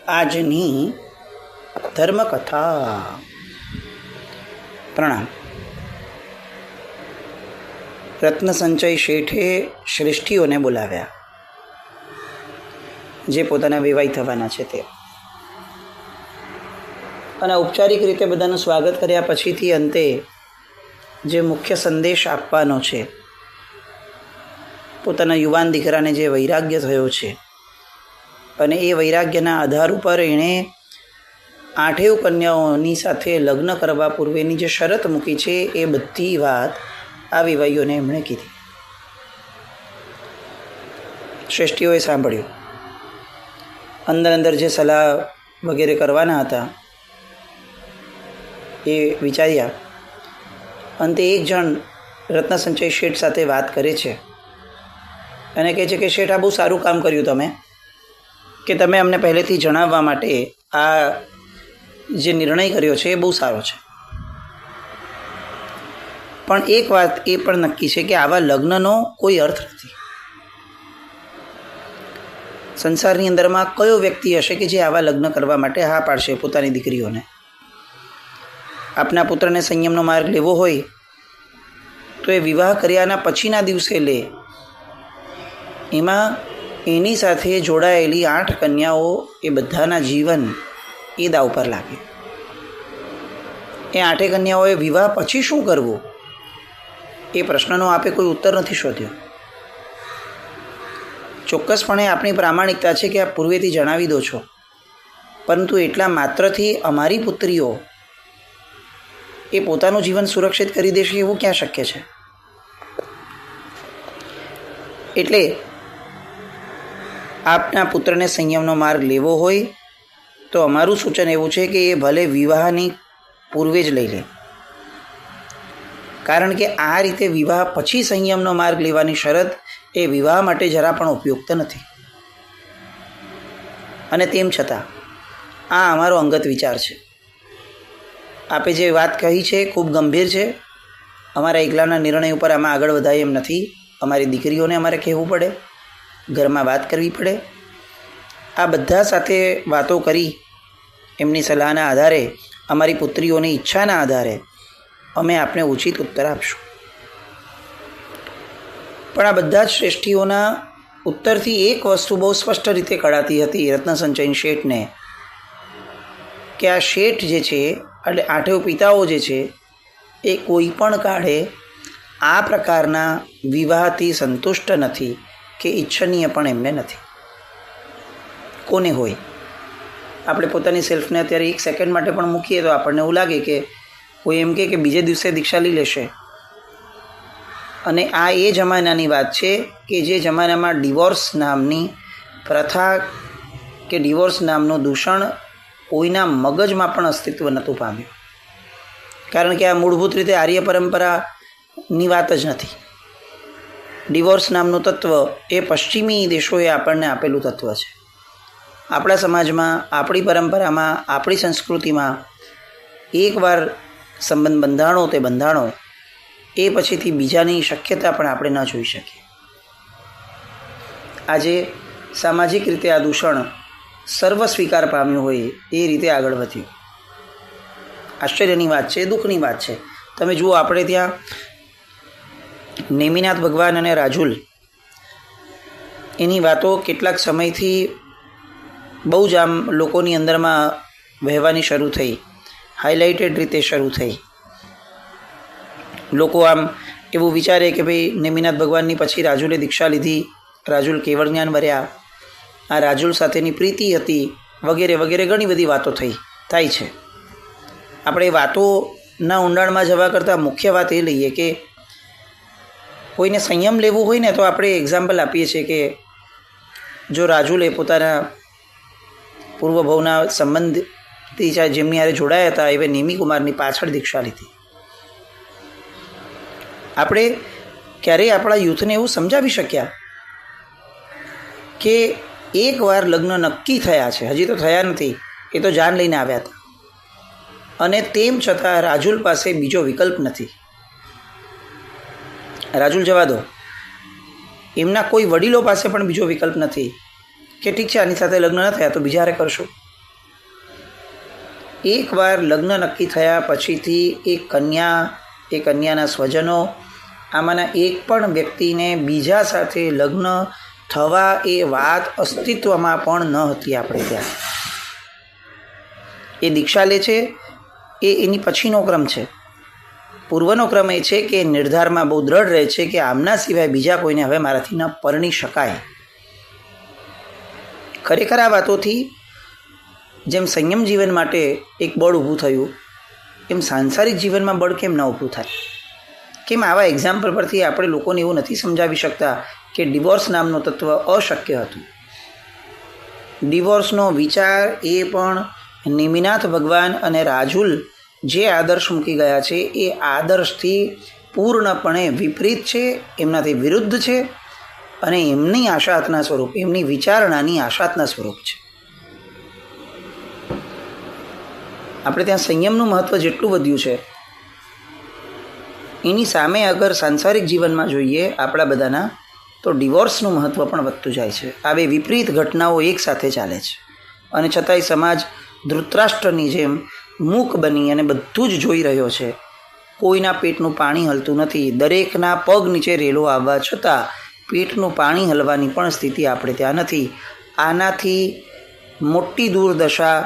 આજની ધર્મકથા. પ્રણામ. રત્નસંચય શેઠે શ્રેષ્ઠીઓને બોલાવ્યા, જે પોતાના વિવાહ થવાના છે તે, અને ઔપચારિક રીતે બધાનું સ્વાગત કર્યા પછીથી અંતે જે મુખ્ય સંદેશ આપવાનો છે, પોતાના યુવાન દીકરાને જે વૈરાગ્ય થયો છે અને એ વૈરાગ્યના આધાર ઉપર એણે 8 કન્યાઓની સાથે લગ્ન કરવા પૂર્વેની જે શરત મૂકી છે એ બધી વાત આ વિવાહીઓને એમણે કીધી. શ્રેષ્ઠીઓએ સાંભળ્યું. અંદર જે સલાહ વગેરે કરવાના હતા એ વિચાર્યા. અંતે એક જણ રત્નસંચય શેઠ સાથે વાત કરે છે અને કહે છે કે શેઠ, આ બહુ સારું કામ કર્યું તમે, કે તમે અમને પહેલેથી જણાવવા માટે આ જે નિર્ણય કર્યો છે એ બહુ સારો છે. પણ એક વાત એ પણ નક્કી છે કે આવા લગ્નનો કોઈ અર્થ નથી. સંસારની અંદરમાં કયો વ્યક્તિ હશે કે જે આવા લગ્ન કરવા માટે હા પાડશે પોતાની દીકરીઓને? આપના પુત્રને સંયમનો માર્ગ લેવો હોય તો એ વિવાહ કર્યાના પછીના દિવસે લે. એમાં એની સાથે જોડાયેલી 8 કન્યાઓ, એ બધાના જીવન એ દાવ પર લાગે. એ 8 કન્યાઓએ વિવાહ પછી શું કરવું એ પ્રશ્નનો આપે કોઈ ઉત્તર નથી શોધ્યો. ચોક્કસપણે આપણી પ્રામાણિકતા છે કે આપ પૂર્વેથી જણાવી દો છો, પરંતુ એટલા માત્રથી અમારી પુત્રીઓ એ પોતાનું જીવન સુરક્ષિત કરી દેશે એવું ક્યાં શક્ય છે? એટલે આપના પુત્રને સંયમનો માર્ગ લેવો હોય તો અમારું સૂચન એવું છે કે એ ભલે વિવાહની પૂર્વે જ લઈ લે, કારણ કે આ રીતે વિવાહ પછી સંયમનો માર્ગ લેવાની શરત એ વિવાહ માટે જરા પણ ઉપયુક્ત નથી. અને તેમ છતાં આ અમારો અંગત વિચાર છે. આપે જે વાત કહી છે ખૂબ ગંભીર છે. અમારા એકલાના નિર્ણય ઉપર આમાં આગળ વધાય એમ નથી. અમારી દીકરીઓને અમારે કહેવું પડે, ઘરમાં વાત કરવી પડે. આ બધા સાથે વાતો કરી એમની સલાહના આધારે, અમારી પુત્રીઓની ઈચ્છાના આધારે અમે આપને ઉચિત ઉત્તર આપશું. પણ આ બધા જ શ્રેષ્ઠીઓના ઉત્તરથી એક વસ્તુ બહુ સ્પષ્ટ રીતે કળાતી હતી રત્નસંચય શેઠને, કે આ શેઠ જે છે, એટલે 8 પિતાઓ જે છે, એ કોઈ પણ કાળે આ પ્રકારના વિવાહથી સંતુષ્ટ નથી કે ઈચ્છનીય પણ એમને નથી. કોને હોય? આપણે પોતાની સેલ્ફને અત્યારે 1 સેકન્ડ માટે પણ મૂકીએ તો આપણને એવું લાગે કે કોઈ એમ કે બીજે દિવસે દીક્ષા લઈ લેશે. અને આ એ જમાનાની વાત છે કે જે જમાનામાં ડિવોર્સ નામની પ્રથા કે ડિવોર્સ નામનું દૂષણ કોઈના મગજમાં પણ અસ્તિત્વ નહોતું પામ્યું. કારણ કે આ મૂળભૂત રીતે આર્ય પરંપરાની વાત જ નથી. ડિવોર્સ નામનું તત્વ એ પશ્ચિમી દેશોએ આપણને આપેલું તત્વ છે. આપણા સમાજમાં, આપણી પરંપરામાં, આપણી સંસ્કૃતિમાં એકવાર સંબંધ બંધાણો તે બંધાણો, એ પછીથી બીજાની શક્યતા પણ આપણે ન જોઈ શકીએ. આજે સામાજિક રીતે આ દૂષણ સર્વ સ્વીકાર પામ્યું હોય એ રીતે આગળ વધ્યું. આશ્ચર્યની વાત છે, દુઃખની વાત છે. તમે જુઓ, આપણે ત્યાં નેમિનાથ ભગવાન અને રાજુલ, એની વાતો કેટલાક સમયથી બહુ જ આમ લોકોની અંદરમાં વહેવાની શરૂ થઈ, હાઇલાઇટેડ રીતે શરૂ થઈ. લોકો આમ એવું વિચારે કે ભાઈ નેમિનાથ ભગવાનની પછી રાજુલે દીક્ષા લીધી, રાજુલ કેવળ જ્ઞાન વર્યા, આ રાજુલ સાથેની પ્રીતિ હતી, વગેરે વગેરે ઘણી બધી વાતો થાય છે. આપણે વાતોના ઊંડાણમાં જવા કરતાં મુખ્ય વાત એ લઈએ કે કોઈને સંયમ લેવું હોય ને તો આપણે એક્ઝામ્પલ આપીએ છીએ કે જો રાજુલે પોતાના પૂર્વભવના સંબંધથી જેમની હારે જોડાયા હતા એવે નેમિકુમારની પાછળ દીક્ષા લીધી. આપણે ક્યારેય આપણા યુથને એવું સમજાવી શક્યા કે એકવાર લગ્ન નક્કી થયા છે, હજી તો થયા નથી, એ તો જાન લઈને આવ્યા હતા, અને તેમ છતાં રાજુલ પાસે બીજો વિકલ્પ નથી. રાજુલ જવા દો, એમના કોઈ વડીલો પાસે પણ બીજો વિકલ્પ નથી કે ઠીક છે આની સાથે લગ્ન ન થયા તો બીજા હારે કરશું. એકવાર લગ્ન નક્કી થયા પછીથી એ કન્યાના સ્વજનો આમાંના એક પણ વ્યક્તિને બીજા સાથે લગ્ન થવા એ વાત અસ્તિત્વમાં પણ ન હતી આપણે ત્યાં. એ દીક્ષા લે છે એ એની પછીનો ક્રમ છે. પૂર્વનો ક્રમ એ છે કે નિર્ધારમાં બહુ દ્રઢ રહે છે કે આમના સિવાય બીજા કોઈને હવે મારાથી ન પરણી શકાય. ખરેખર આ વાતોથી જેમ સંયમ જીવન માટે એક બળ ઊભું થયું એમ સાંસારિક જીવનમાં બળ કેમ ન ઊભું થાય? કેમ આવા એક્ઝામ્પલ પરથી આપણે લોકોને એવું નથી સમજાવી શકતા કે ડિવોર્સ નામનું તત્વ અશક્ય હતું? ડિવોર્સનો વિચાર એ પણ નિમિનાથ ભગવાન અને રાજુલ જે આદર્શ મૂકી ગયા છે એ આદર્શથી પૂર્ણપણે વિપરીત છે, એમનાથી વિરુદ્ધ છે અને એમની આશાતના સ્વરૂપ, એમની વિચારણાની આશાતના સ્વરૂપ છે. આપણે ત્યાં સંયમનું મહત્ત્વ જેટલું વધ્યું છે એની સામે અગર સાંસારિક જીવનમાં જોઈએ આપણા બધાના તો ડિવોર્સનું મહત્ત્વ પણ વધતું જાય છે. આ બે વિપરીત ઘટનાઓ એકસાથે ચાલે છે અને છતાંય સમાજ ધૃતરાષ્ટ્રની જેમ મૂક બની અને બધું જ જોઈ રહ્યો છે. કોઈના પેટનું પાણી હલતું નથી. દરેકના પગ નીચે રેલો આવવા છતાં પેટનું પાણી હલવાની પણ સ્થિતિ આપણે ત્યાં નથી. આનાથી મોટી દુર્દશા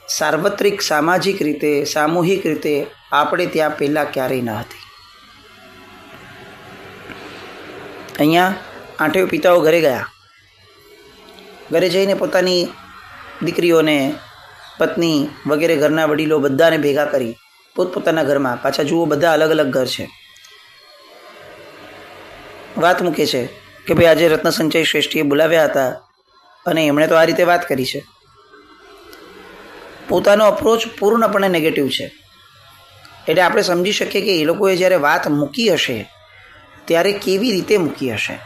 સાર્વત્રિક સામાજિક રીતે, સામૂહિક રીતે આપણે ત્યાં પહેલાં ક્યારેય ન હતી. અહીંયા 8 પિતાઓ ઘરે ગયા. ઘરે જઈને પોતાની દીકરીઓને, પત્ની વગેરે ઘરના વડીલો બધાને ભેગા કરી પોતપોતાના ઘરમાં. પાછા જુઓ બધા અલગ અલગ ઘર છે. વાત મૂકે છે કે ભાઈ આજે રત્નસંચય શ્રેષ્ઠીએ બોલાવ્યા હતા અને એમણે તો આ રીતે વાત કરી છે. પોતાનો અપ્રોચ પૂર્ણપણે નેગેટિવ છે. એટલે આપણે સમજી શકીએ કે એ લોકોએ જ્યારે વાત મૂકી હશે ત્યારે કેવી રીતે મૂકી હશે.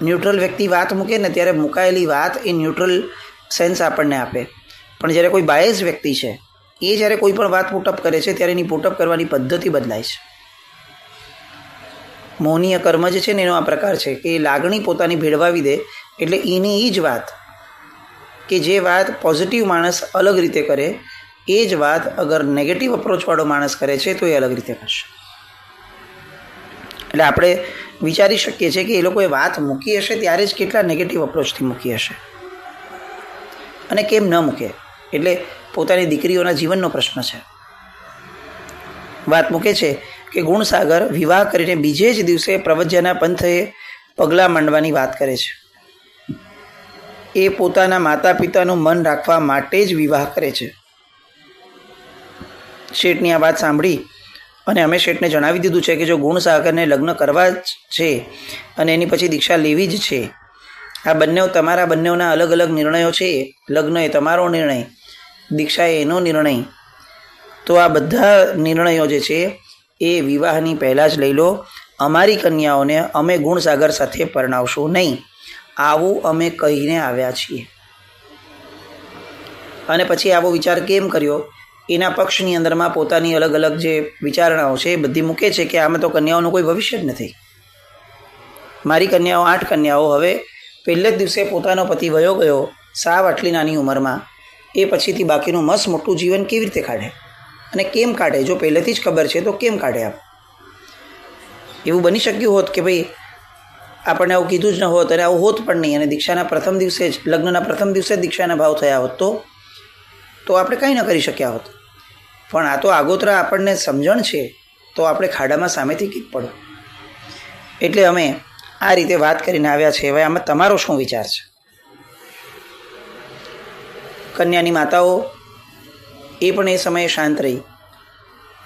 ન્યુટ્રલ વ્યક્તિ વાત મૂકે ને ત્યારે મુકાયેલી વાત એ ન્યુટ્રલ સેન્સ આપણને આપે. પણ જ્યારે કોઈ બાયસ વ્યક્તિ છે એ જ્યારે કોઈ પણ વાત પુટઅપ કરે છે ત્યારે એની પુટઅપ કરવાની પદ્ધતિ બદલાય છે. મૌનીય કર્મ જે છે ને એનો આ પ્રકાર છે કે એ લાગણી પોતાની ભેળવાવી દે એટલે એની એ જ વાત કે જે વાત પોઝિટિવ માણસ અલગ રીતે કરે એ જ વાત અગર નેગેટિવ અપ્રોચવાળો માણસ કરે છે તો એ અલગ રીતે કરશે. એટલે આપણે વિચારી શકીએ છીએ કે એ લોકોએ વાત મૂકી હશે ત્યારે જ કેટલા નેગેટિવ અપ્રોચથી મૂકી હશે અને કેમ ન મૂકે. એટલે પોતાની દીકરીઓના જીવનનો પ્રશ્ન છે. વાત મૂકે છે કે ગુણસાગર વિવાહ કરીને બીજે જ દિવસે પ્રવજ્યાના પંથે પગલાં માંડવાની વાત કરે છે. એ પોતાના માતા પિતાનું મન રાખવા માટે જ વિવાહ કરે છે. શેઠની આ વાત સાંભળી અને અમે શેઠને જણાવી દીધું છે કે જો ગુણસાગરને લગ્ન કરવા જ છે અને એની પછી દીક્ષા લેવી જ છે, આ તમારા બંનેના અલગ અલગ નિર્ણયો છે. લગ્ન એ તમારો નિર્ણય, દીક્ષા એ એનો નિર્ણય. તો આ બધા નિર્ણયો જે છે એ વિવાહની પહેલાં જ લઈ લો. અમારી કન્યાઓને અમે ગુણસાગર સાથે પરણાવશું નહીં, આવું અમે કહીને આવ્યા છીએ. અને પછી આવો વિચાર કેમ કર્યો એના પક્ષની અંદરમાં પોતાની અલગ અલગ જે વિચારણાઓ છે એ બધી મૂકે છે કે આમાં તો કન્યાઓનું કોઈ ભવિષ્ય જ નથી. મારી કન્યાઓ 8 કન્યાઓ હવે પહેલે જ દિવસે પોતાનો પતિ વયો ગયો સાવ આટલી નાની ઉંમરમાં, એ પછીથી બાકીનું મસ્ત મોટું જીવન કેવી રીતે કાઢે અને કેમ કાઢે? જો પહેલેથી જ ખબર છે તો કેમ કાઢે? આપ એવું બની શક્યું હોત કે ભાઈ આપણને આવું કીધું જ ન હોત અને આવું હોત પણ નહીં અને દીક્ષાના પ્રથમ દિવસે જ, લગ્નના પ્રથમ દિવસે જ દીક્ષાના ભાવ થયા હોત તો આપણે કંઈ ન કરી શક્યા હોત. પણ આ તો આગોતરા આપણને સમજણ છે તો આપણે ખાડામાં સામેથી કીધ પડો. એટલે અમે આ રીતે વાત કરીને આવ્યા છે. હવે આમાં તમારો શું વિચાર છે? કન્યાની માતાઓ એ પણ એ સમયે શાંત રહી,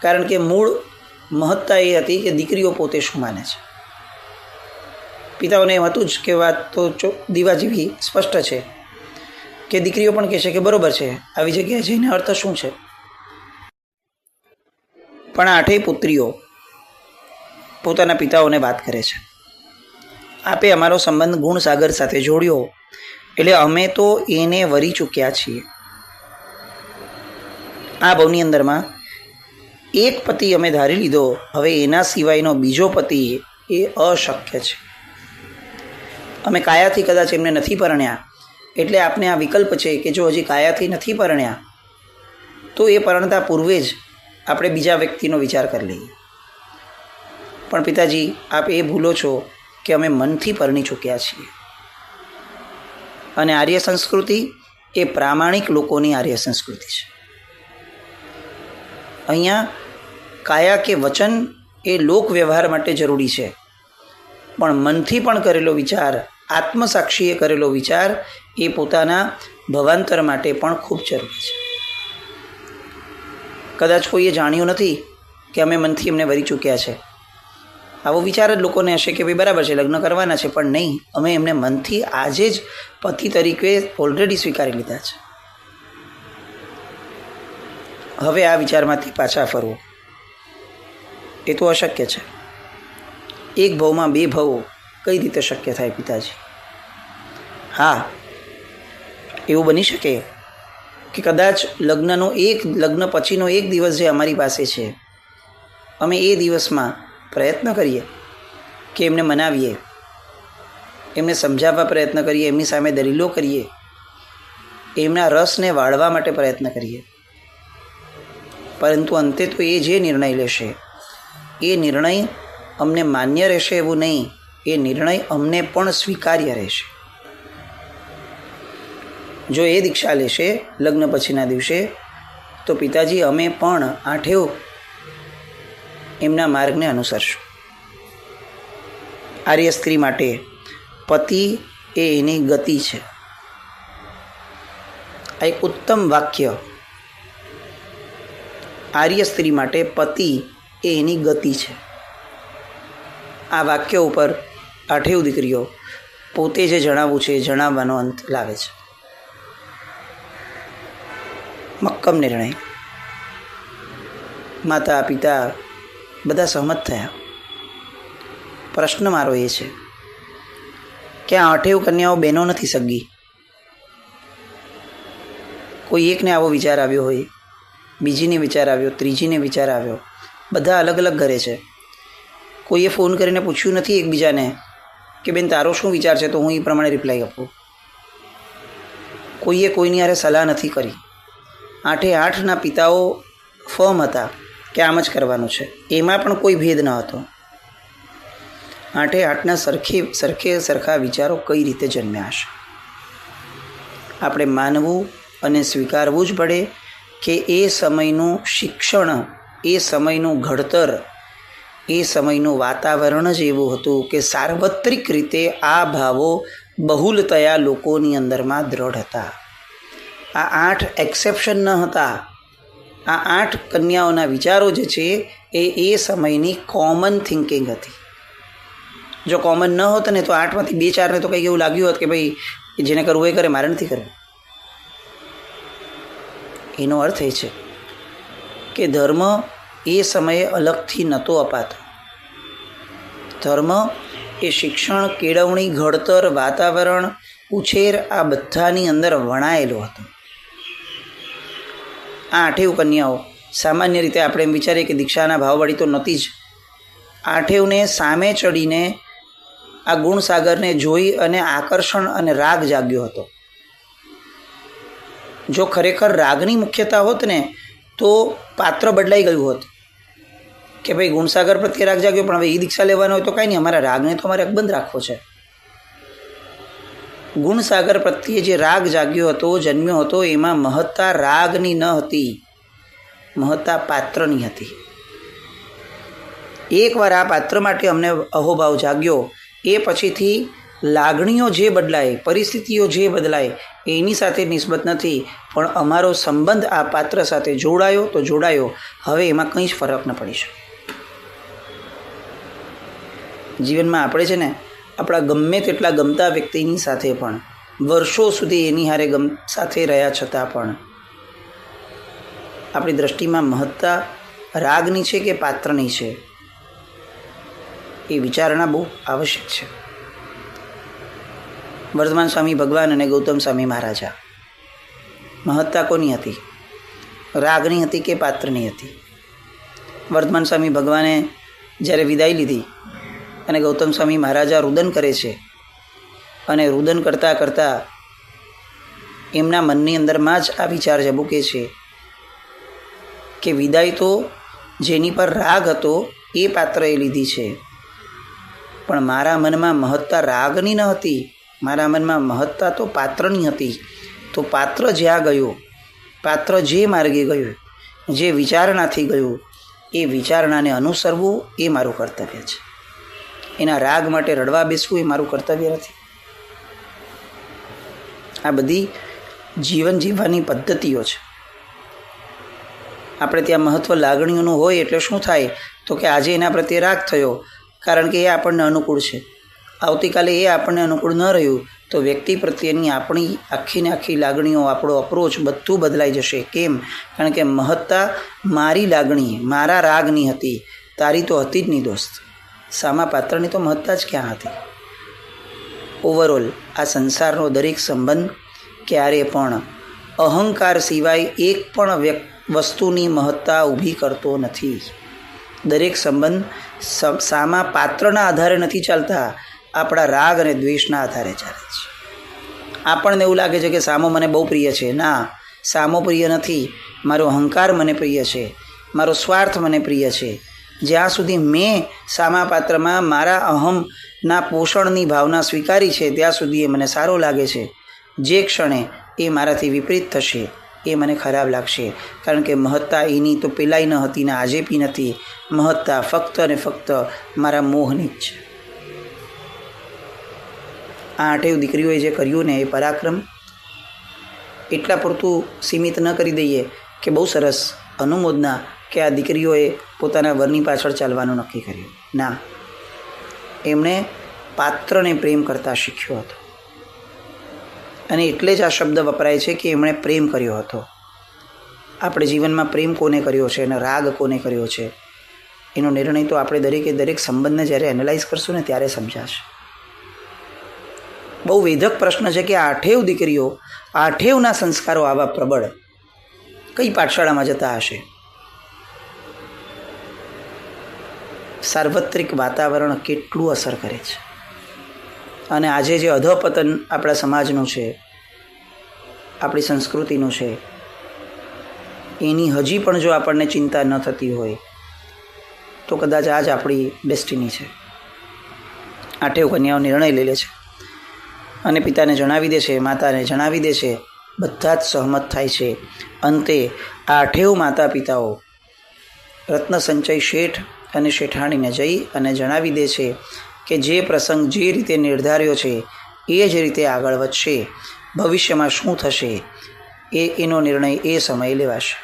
કારણ કે મૂળ મહત્તા એ હતી કે દીકરીઓ પોતે શું માને છે. પિતાઓને એમ હતું જ કે વાત તો દીવા જેવી સ્પષ્ટ છે કે દીકરીઓ પણ કહે છે કે બરાબર છે, આવી જગ્યાએ જઈને અર્થ શું છે. પણ 8 પુત્રીઓ પોતાના પિતાઓને વાત કરે છે, આપે અમારો સંબંધ ગુણસાગર સાથે જોડ્યો એટલે અમે તો એને વરી ચૂક્યા છીએ. આ ભાવની અંદરમાં એક પતિ અમે ધારી લીધો, હવે એના સિવાયનો બીજો પતિ એ અશક્ય છે. અમે કાયાથી કદાચ એમને નથી પરણ્યા એટલે આપને આ વિકલ્પ છે કે જો હજી કાયાથી નથી પરણ્યા તો એ પરણતા પૂર્વે જ આપણે બીજા વ્યક્તિનો વિચાર કરી લઈએ. પણ પિતાજી, આપ એ ભૂલો છો કે અમે મનથી પરણી ચૂક્યા છીએ. અને આર્ય સંસ્કૃતિ એ પ્રામાણિક લોકોની આર્ય સંસ્કૃતિ છે. અહીંયા કાયા કે વચન એ લોક વ્યવહાર માટે જરૂરી છે, પણ મનથી પણ કરેલો વિચાર, આત્મસાક્ષીએ કરેલો વિચાર એ પોતાના ભવાંતર માટે પણ ખૂબ જરૂરી છે. કદાચ કોઈએ જાણ્યું નથી કે અમે મનથી એમને વરી ચૂક્યા છે. આવો વિચાર જ લોકોને હશે કે ભાઈ બરાબર છે, લગ્ન કરવાના છે, પણ નહીં, અમે એમને મનથી આજે જ પતિ તરીકે ઓલરેડી સ્વીકારી લીધા છે. હવે આ વિચારમાંથી પાછા ફરવું એ તો અશક્ય છે. એક ભવમાં બે ભવ કઈ રીતે શક્ય થાય પિતાજી? હા, એવું બની શકે કે કદાચ લગ્ન પછીનો એક દિવસ જે અમારી પાસે છે, અમે એ દિવસમાં પ્રયત્ન કરીએ કે એમને મનાવીએ, એમને સમજાવવા પ્રયત્ન કરીએ, એમની સામે દલીલો કરીએ, એમના રસને વાળવા માટે પ્રયત્ન કરીએ. પરંતુ અંતે તો એ જે નિર્ણય લેશે એ નિર્ણય અમને માન્ય રહેશે એવું નહીં, એ નિર્ણય અમને પણ સ્વીકાર્ય રહેશે. જો એ દીક્ષા લેશે લગ્ન પછીના દિવસે તો પિતાજી અમે પણ આઠેવ એમના માર્ગને અનુસરશું. આર્ય સ્ત્રી માટે પતિ એ એની ગતિ છે. આ એક ઉત્તમ વાક્ય. આર્ય સ્ત્રી માટે પતિ એ એની ગતિ છે. આ વાક્ય ઉપર આઠેવ દીકરીઓ પોતે જે જણાવવું છે એ જણાવવાનો અંત લાવે છે. મક્કમ નિર્ણય. માતા પિતા બધા સહમત થયા. પ્રશ્ન મારો એ છે કે આ આઠેવ કન્યાઓ બહેનો નથી સગી. કોઈ એકને આવો વિચાર આવ્યો હોય, બીજીને વિચાર આવ્યો, ત્રીજીને વિચાર આવ્યો. બધા અલગ અલગ ઘરે છે. કોઈએ ફોન કરીને પૂછ્યું નથી એકબીજાને કે બેન તારો શું વિચાર છે, તો હું એ પ્રમાણે રિપ્લાય આપું. કોઈએ કોઈની હારે સલાહ નથી કરી. આઠે આઠના પિતાઓ ફર્મ હતા કે આમ જ કરવાનું છે. એમાં પણ કોઈ ભેદ ન હતો. આઠે આઠના સરખા વિચારો કઈ રીતે જન્મ્યા હશે? આપણે માનવું અને સ્વીકારવું જ પડે કે એ સમયનું શિક્ષણ, એ સમયનું ઘડતર, એ સમયનું વાતાવરણ જ એવું હતું કે સાર્વત્રિક રીતે આ ભાવો બહુલતયા લોકોની અંદરમાં દ્રઢ હતા. આ આઠ એક્સેપ્શન ન હતા. આ આઠ કન્યાઓના વિચારો જે છે એ સમયની કોમન થિંકિંગ હતી. જો કોમન ન હોત ને તો આઠમાંથી બે ચારને તો કંઈક એવું લાગ્યું હોત કે ભાઈ જેને કરવું એ કરે, મારે નથી કરવું. એનો અર્થ એ છે કે ધર્મ એ સમયે અલગથી નહોતો અપાતો. ધર્મ એ શિક્ષણ, કેળવણી, ઘડતર, વાતાવરણ, ઉછેર આ બધાની અંદર વણાયેલો હતો. આ આઠેવ કન્યાઓ સામાન્ય રીતે આપણે એમ વિચારીએ કે દીક્ષાના ભાવવાળી તો નહોતી જ. આઠેવને સામે ચડીને આ ગુણસાગરને જોઈ અને આકર્ષણ અને રાગ જાગ્યો હતો. જો ખરેખર રાગની મુખ્યતા હોત ને તો પાત્ર બદલાઈ ગયું હોત કે ભાઈ ગુણસાગર પ્રત્યે રાગ જાગ્યો, પણ હવે એ દીક્ષા લેવાનો હોય તો કાંઈ નહીં, અમારા રાગને તો અમારે અકબંધ રાખવો છે. ગુણસાગર પ્રત્યે જે રાગ જાગ્યો હતો, જન્મ્યો હતો, એમાં મહત્તા રાગની ન હતી, મહત્તા પાત્રની હતી. એકવાર આ પાત્ર માટે અમને અહોભાવ જાગ્યો, એ પછીથી લાગણીઓ જે બદલાય, પરિસ્થિતિઓ જે બદલાય એની સાથે નિસ્બત નથી, પણ અમારો સંબંધ આ પાત્ર સાથે જોડાયો તો જોડાયો. હવે એમાં કંઈ જ ફરક ન પડી શકે. જીવનમાં આપણે છે ને આપણા ગમે તેટલા ગમતા વ્યક્તિની સાથે પણ વર્ષો સુધી એની હારે સાથે રહ્યા છતાં પણ આપણી દૃષ્ટિમાં મહત્તા રાગની છે કે પાત્રની છે એ વિચારણા બહુ આવશ્યક છે. વર્ધમાન સ્વામી ભગવાન અને ગૌતમ સ્વામી મહારાજા, મહત્તા કોની હતી? રાગની હતી કે પાત્રની હતી? વર્ધમાન સ્વામી ભગવાને જ્યારે વિદાય લીધી અને ગૌતમ સ્વામી મહારાજા રુદન કરે છે અને રુદન કરતાં કરતાં એમના મનની અંદરમાં જ આ વિચાર ઝબૂકે છે કે વિદાય તો જેની પર રાગ હતો એ પાત્રએ લીધી છે, પણ મારા મનમાં મહત્તા રાગની ન હતી, મારા મનમાં મહત્તા તો પાત્રની હતી. તો પાત્ર જ્યાં ગયું, પાત્ર જે માર્ગે ગયું, જે વિચારણાથી ગયું, એ વિચારણાને અનુસરવું એ મારું કર્તવ્ય છે. એના રાગ માટે રડવા બેસવું એ મારું કર્તવ્ય નથી. આ બધી જીવન જીવવાની પદ્ધતિઓ છે. આપણે ત્યાં મહત્ત્વ લાગણીઓનું હોય એટલે શું થાય તો કે આજે એના પ્રત્યે રાગ થયો કારણ કે એ આપણને અનુકૂળ છે, આવતીકાલે એ આપણને અનુકૂળ ન રહ્યું તો વ્યક્તિ પ્રત્યેની આપણી આખી ને આખી લાગણીઓ, આપણો અપ્રોચ બધું બદલાઈ જશે. કેમ? કારણ કે મહત્તા મારી લાગણી, મારા રાગની હતી, તારી તો હતી જ નહીં દોસ્ત. સામા પાત્રની તો મહત્તા જ ક્યાં હતી? ઓવરઓલ આ સંસારનો દરેક સંબંધ ક્યારે પણ અહંકાર સિવાય એક પણ વસ્તુની મહત્તા ઊભી કરતો નથી. દરેક સંબંધ સામા પાત્રના આધારે નથી ચાલતા, આપણા રાગ અને દ્વેષના આધારે ચાલે છે. આપણને એવું લાગે છે કે સામો મને બહુ પ્રિય છે. ના, સામો પ્રિય નથી. મારો અહંકાર મને પ્રિય છે, મારો સ્વાર્થ મને પ્રિય છે. જ્યાં સુધી મેં સામા પાત્રમાં મારા અહમના પોષણની ભાવના સ્વીકારી છે ત્યાં સુધી એ મને સારો લાગે છે. જે ક્ષણે એ મારાથી વિપરીત થશે એ મને ખરાબ લાગશે, કારણ કે મહત્તા એની તો પેલાય ન હતી ને આજે બી નથી. મહત્તા ફક્ત અને ફક્ત મારા મોહની જ છે. આ 8 દીકરીઓએ જે કર્યું ને એ પરાક્રમ એટલા પૂરતું સીમિત ન કરી દઈએ કે બહુ સરસ અનુમોદના કે આ દીકરીઓએ પોતાના વરની પાછળ ચાલવાનું નક્કી કર્યું. ના, એમણે પાત્રને પ્રેમ કરતા શીખ્યો હતો. અને એટલે જ આ શબ્દ વપરાય છે કે એમણે પ્રેમ કર્યો હતો. આપણે જીવનમાં પ્રેમ કોને કર્યો છે અને રાગ કોને કર્યો છે એનો નિર્ણય તો આપણે દરેકે દરેક સંબંધને જ્યારે એનાલાઇઝ કરશું ને ત્યારે સમજાશે. બહુ વેધક પ્રશ્ન છે કે 8 દીકરીઓ, 8ના સંસ્કારો આવા પ્રબળ કઈ પાઠશાળામાં જતા હશે? સાર્વત્રિક વાતાવરણ કેટલું અસર કરે છે. અને આજે જે અધપતન આપણા સમાજનું છે, આપણી સંસ્કૃતિનું છે, એની હજી પણ જો આપણને ચિંતા ન થતી હોય તો કદાચ આ જ આપણી ડેસ્ટિની છે. 8 કન્યાઓ નિર્ણય લઈ લે છે અને પિતાને જણાવી દે છે, માતાને જણાવી દે છે. બધા જ સહમત થાય છે. અંતે 8 માતા પિતાઓ રત્નસંચય શેઠ અને શેઠાણીને જઈ અને જણાવી દે છે કે જે પ્રસંગ જે રીતે નિર્ધાર્યો છે એ જ રીતે આગળ વધશે. ભવિષ્યમાં શું થશે એનો નિર્ણય એ સમયે લેવાશે.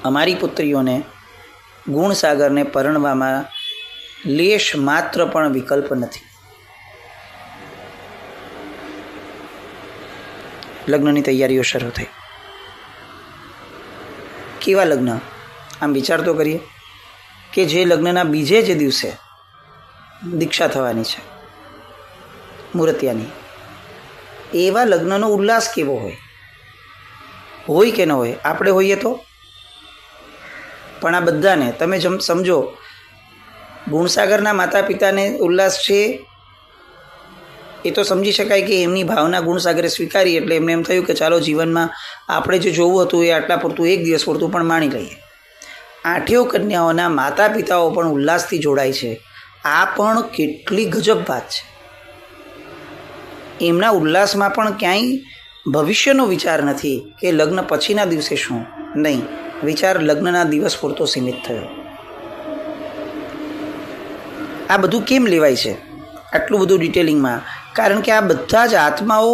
અમારી પુત્રીઓને ગુણસાગરને પરણવામાં લેશ માત્ર પણ વિકલ્પ નથી. લગ્નની તૈયારીઓ શરૂ થઈ. કેવા લગ્ન? આમ વિચાર તો કરીએ કે જે લગ્નના બીજે જ દિવસે દીક્ષા થવાની છે મૂર્તિયાની. એવા લગ્નનો ઉલ્લાસ કેવો હોય કે ન હોય? આપણે હોઈએ તો પણ આ બધાને તમે સમજો, ગુણસાગરના માતા પિતાને ઉલ્લાસ છે એ તો સમજી શકાય કે એમની ભાવના ગુણસાગરે સ્વીકારી એટલે એમને એમ થયું કે ચાલો જીવનમાં આપણે જે જોવું હતું એ આટલા પૂરતું, એક દિવસ પૂરતું પણ માણી લઈએ. 8 કન્યાઓના માતા પિતાઓ પણ ઉલ્લાસથી જોડાય છે. આ પણ કેટલી ગજબ વાત છે. એમના ઉલ્લાસમાં પણ ક્યાંય ભવિષ્યનો વિચાર નથી કે લગ્ન પછીના દિવસે શું. નહીં, વિચાર લગ્નના દિવસ પૂરતો સીમિત થયો. આ બધું કેમ લેવાય છે આટલું બધું ડિટેલિંગમાં? કારણ કે આ બધા જ આત્માઓ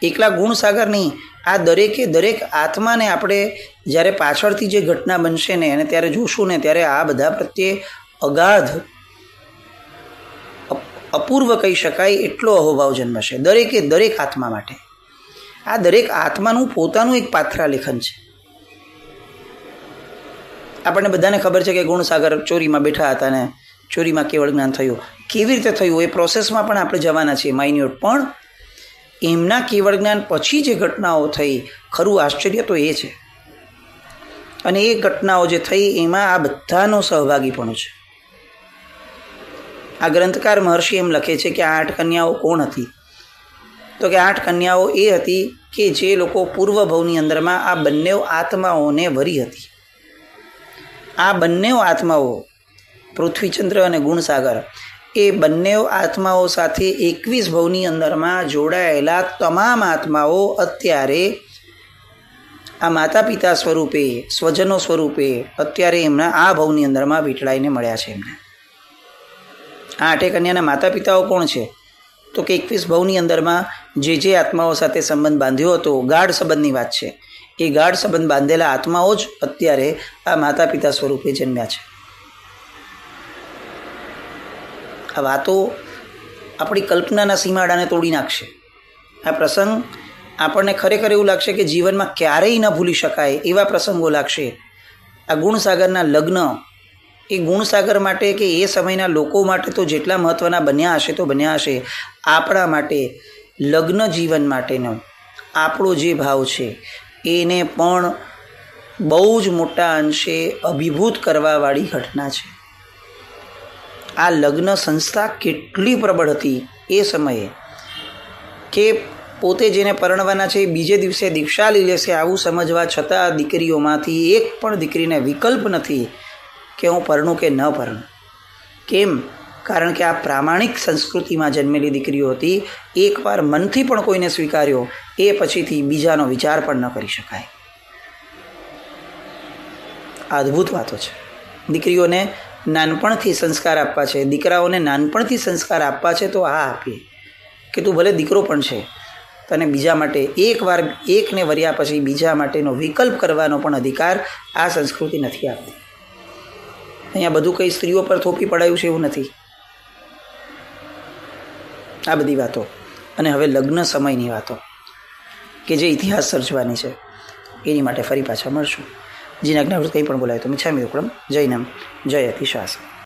એકલા ગુણસાગર નહીં, આ દરેકે દરેક આત્માને આપણે જ્યારે પાછળથી જે ઘટના બનશે ને અને ત્યારે જોશું ને ત્યારે આ બધા પ્રત્યે અગાધ, અપૂર્વ કહી શકાય એટલો અહોભાવ જન્મશે દરેકે દરેક આત્મા માટે. આ દરેક આત્માનું પોતાનું એક પાત્રાલેખન છે. આપણને બધાને ખબર છે કે ગુણસાગર ચોરીમાં બેઠા હતા ને ચોરીમાં કેવળ જ્ઞાન થયું. કેવી રીતે થયું એ પ્રોસેસમાં પણ આપણે જવાના છીએ માઇન્યુટ. પણ એમના કેવળ જ્ઞાન પછી જે ઘટનાઓ થઈ, ખરું આશ્ચર્ય તો એ છે. અને એ ઘટનાઓ જે થઈ એમાં આ બધાનો સહભાગી પણ છે. આ ગ્રંથકાર મહર્ષિ એમ લખે છે કે આ 8 કન્યાઓ કોણ હતી? તો કે 8 કન્યાઓ એ હતી કે જે લોકો પૂર્વ ભવની અંદરમાં આ બંને આત્માઓને વરી હતી. આ બંને આત્માઓ પૃથ્વીચંદ્ર અને ગુણસાગર એ બંને આત્માઓ સાથે 21 ભવની અંદરમાં જોડાયેલા તમામ આત્માઓ અત્યારે આ માતા પિતા સ્વરૂપે સ્વજનો સ્વરૂપે અત્યારે એમના આ ભવની અંદરમાં વીંટળાઈને મળ્યા છે. એમને આ 8 કન્યાના માતા પિતાઓ કોણ છે? તો કે 21 ભવની અંદરમાં જે આત્માઓ સાથે સંબંધ બાંધ્યો હતો, ગાઢ સંબંધની વાત છે, એ ગાઢ સંબંધ બાંધેલા આત્માઓ જ અત્યારે આ માતા પિતા સ્વરૂપે જન્મ્યા છે. આ વાતો આપણી કલ્પનાના સીમાડાને તોડી નાખશે. આ પ્રસંગ આપણને ખરેખર એવું લાગશે કે જીવનમાં ક્યારેય ન ભૂલી શકાય એવા પ્રસંગો લાગશે. આ ગુણસાગરના લગ્ન એ ગુણસાગર માટે કે એ સમયના લોકો માટે તો જેટલા મહત્ત્વના બન્યા હશે તો બન્યા હશે, આપણા માટે લગ્ન જીવન માટેનો આપણો જે ભાવ છે એને પણ બહુ જ મોટા અંશે અભિભૂત કરવાવાળી ઘટના છે. આ લગ્ન સંસ્થા કેટલી પ્રબળ હતી એ સમયે કે પોતે જેને પરણવાના છે બીજે દિવસે દીક્ષા લઈ લેશે આવું સમજવા છતાં દીકરીઓમાંથી એક પણ દીકરીને વિકલ્પ નથી કે હું પરણું કે ન પરણું. કેમ? કારણ કે આ પ્રામાણિક સંસ્કૃતિમાં જન્મેલી દીકરીઓ હતી. એકવાર મનથી પણ કોઈને સ્વીકાર્યો એ પછીથી બીજાનો વિચાર પણ ન કરી શકાય. અદ્ભુત વાતો છે. દીકરીઓને નાનપણથી સંસ્કાર આપવા છે, દીકરાઓને નાનપણથી સંસ્કાર આપવા છે તો આ આપીએ કે તું ભલે દીકરો પણ છે, તને બીજા માટે એકવાર એકને વર્યા પછી બીજા માટેનો વિકલ્પ કરવાનો પણ અધિકાર આ સંસ્કૃતિ નથી આપતી. અહીંયા બધું કંઈ સ્ત્રીઓ પર થોપી પડાયું છે એવું નથી. આ બધી વાતો અને હવે લગ્ન સમયની વાતો કે જે ઇતિહાસ સર્જવાની છે એની માટે ફરી પાછા મળશું. જીના જ્ઞાવૃત કંઈ પણ બોલાય તો મિચ્છામિ દુક્કડમ. જય નામ જય અતિશાસન.